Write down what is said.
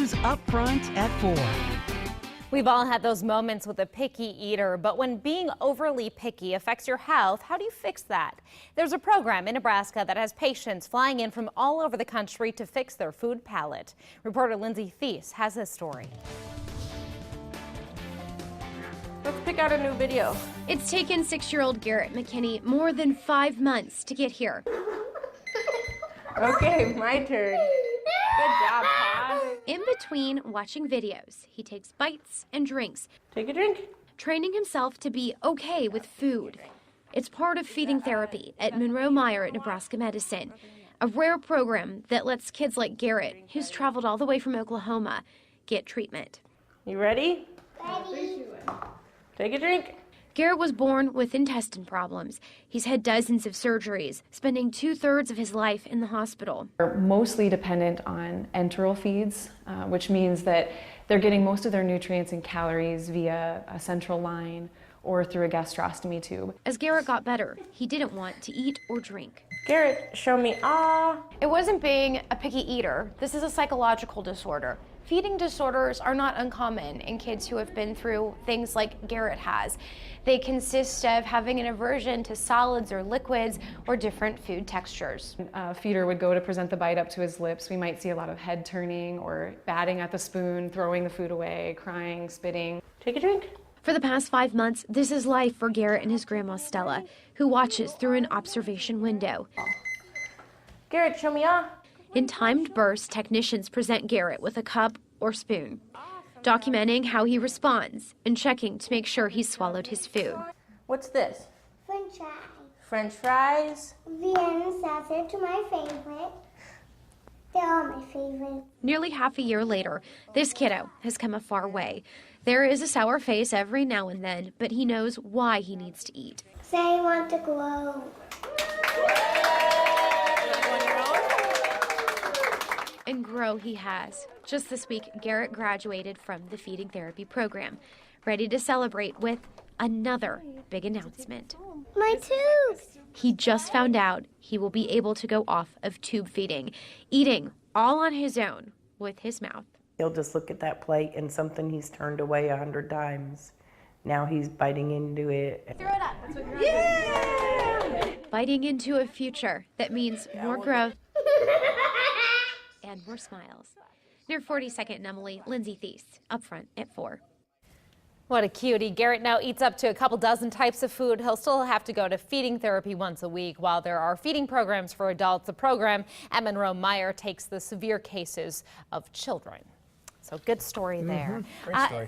News Up Front at 4. We've all had those moments with a picky eater, but when being overly picky affects your health, how do you fix that? There's a program in Nebraska that has patients flying in from all over the country to fix their food palate. Reporter Lindsay Thies has this story. Let's pick out a new video. It's taken 6-year-old Garrett McKinney more than 5 months to get here. Okay, my turn. Good job, Todd. In between watching videos, he takes bites and drinks, Take a drink. training himself to be okay with food. It's part of feeding therapy at Monroe Meyer at Nebraska Medicine, a rare program that lets kids like Garrett, who's traveled all the way from Oklahoma, get treatment. You ready? Ready. Take a drink. Garrett was born with intestine problems. He's had dozens of surgeries, spending 2/3 of his life in the hospital. They're mostly dependent on enteral feeds, which means that they're getting most of their nutrients and calories via a central line or through a gastrostomy tube. As Garrett got better, he didn't want to eat or drink. Garrett, show me. It wasn't being a picky eater. This is a psychological disorder. Feeding disorders are not uncommon in kids who have been through things like Garrett has. They consist of having an aversion to solids or liquids or different food textures. A feeder would go to present the bite up to his lips. We might see a lot of head turning or batting at the spoon, throwing the food away, crying, spitting. Take a drink. For the past 5 months, this is life for Garrett and his grandma Stella, who watches through an observation window. Garrett, show me. In timed bursts, technicians present Garrett with a cup or spoon, documenting how he responds and checking to make sure he's swallowed his food. What's this? French fry. French fries. Vienna sausage, my favorite. They're all my favorite. Nearly half a year later, this kiddo has come a far way. There is a sour face every now and then, but he knows why he needs to eat. Say I want to grow. And grow he has. Just this week, Garrett graduated from the feeding therapy program, ready to celebrate with another big announcement. My tooth. He just found out he will be able to go off of tube feeding, eating all on his own with his mouth. He'll just look at that plate and something he's turned away 100 times. Now he's biting into it. Throw it up. That's what you're doing. Biting into a future that means more growth and more smiles. Near 42nd and Emily, Lindsay Thies, up front at 4. What a cutie. Garrett now eats up to a couple dozen types of food. He'll still have to go to feeding therapy once a week. While there are feeding programs for adults, the program at Monroe Meyer takes the severe cases of children. So good story there. Great story.